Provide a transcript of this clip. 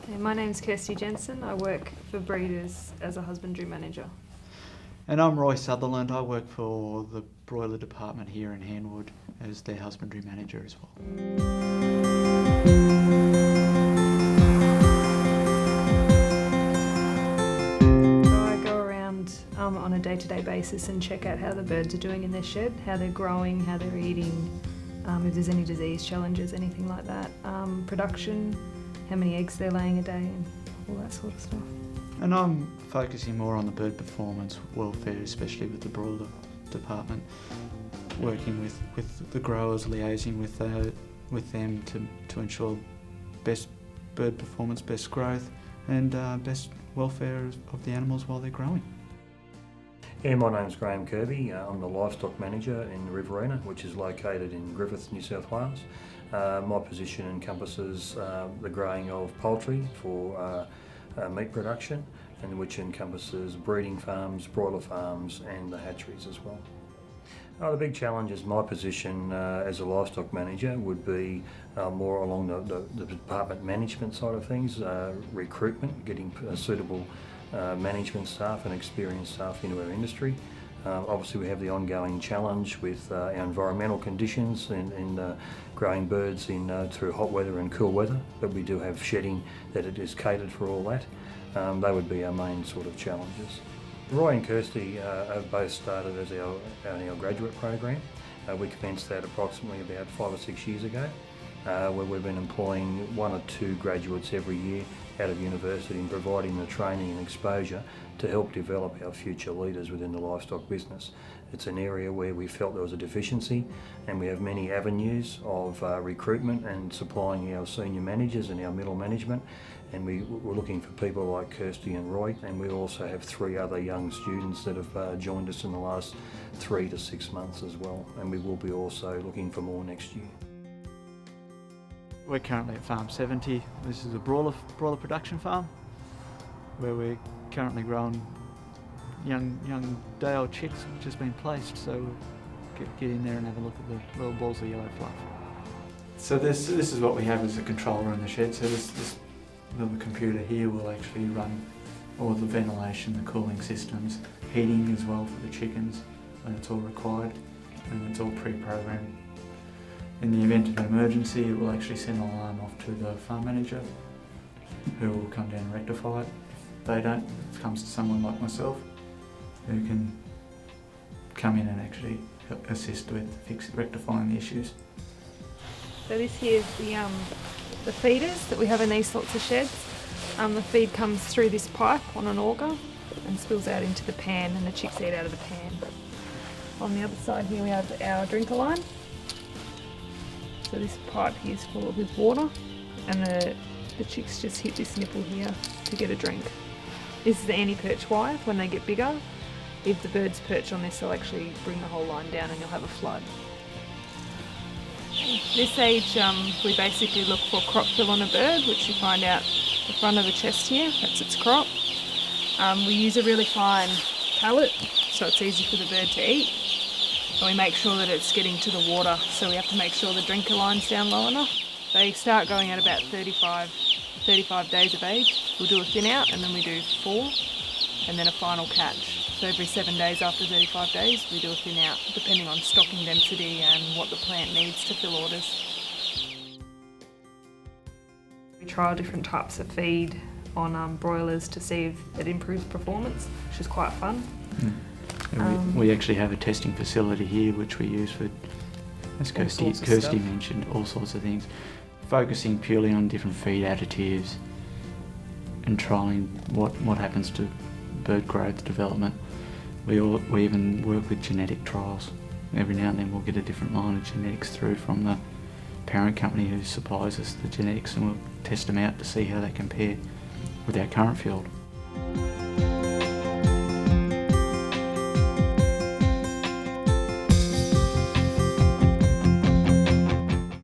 Yeah, my name's Kirsty Jensen. I work for breeders as a husbandry manager. And I'm Roy Sutherland. I work for the broiler department here in Hanwood as their husbandry manager as well. So I go around on a day-to-day basis and check out how the birds are doing in their shed, how they're growing, how they're eating, if there's any disease challenges, anything like that. Production, how many eggs they're laying a day and all that sort of stuff. And I'm focusing more on the bird performance, welfare, especially with the broiler department, working with the growers, liaising with them to ensure best bird performance, best growth and best welfare of the animals while they're growing. Yeah, my name's Graham Kirby. I'm the livestock manager in Riverina, which is located in Griffith, New South Wales. My position encompasses the growing of poultry for meat production, and which encompasses breeding farms, broiler farms and the hatcheries as well. The big challenge is my position as a livestock manager would be more along the department management side of things, recruitment, getting suitable management staff and experienced staff into our industry. Obviously we have the ongoing challenge with our environmental conditions and growing birds through hot weather and cool weather, but we do have shedding that it is catered for all that. They would be our main sort of challenges. Roy and Kirsty have both started as our graduate program. We commenced that approximately about 5 or 6 years ago, where we've been employing 1 or 2 graduates every year out of university and providing the training and exposure to help develop our future leaders within the livestock business. It's an area where we felt there was a deficiency, and we have many avenues of recruitment and supplying our senior managers and our middle management, and we're looking for people like Kirsty and Roy, and we also have 3 other young students that have joined us in the last 3 to 6 months as well, and we will be also looking for more next year. We're currently at Farm 70. This is a broiler production farm where we're currently growing young day-old chicks which has been placed, so we'll get in there and have a look at the little balls of yellow fluff. So this is what we have as a controller in the shed. So this little computer here will actually run all the ventilation, the cooling systems, heating as well for the chickens when it's all required, and it's all pre-programmed. In the event of an emergency, it will actually send an alarm off to the farm manager, who will come down and rectify it. If they don't, it comes to someone like myself, who can come in and actually assist with rectifying the issues. So this here is the feeders that we have in these sorts of sheds. The feed comes through this pipe on an auger and spills out into the pan, and the chicks eat out of the pan. On the other side here we have our drinker line. So this pipe here is full with water, and the chicks just hit this nipple here to get a drink. This is the anti-perch wire. When they get bigger, if the birds perch on this, they'll actually bring the whole line down and you'll have a flood. This age, we basically look for crop fill on a bird, which you find out the front of the chest here. That's its crop. We use a really fine pallet, so it's easy for the bird to eat. And we make sure that it's getting to the water, so we have to make sure the drinker line's down low enough. They start going at about 35 days of age. We'll do a thin out, and then we do 4, and then a final catch. So every 7 days after 35 days, we do a thin out, depending on stocking density and what the plant needs to fill orders. We trial different types of feed on broilers to see if it improves performance, which is quite fun. We actually have a testing facility here which we use for, as Kirsty mentioned, all sorts of things, focusing purely on different feed additives and trialling what happens to bird growth development. We even work with genetic trials. Every now and then we'll get a different line of genetics through from the parent company who supplies us the genetics, and we'll test them out to see how they compare with our current field.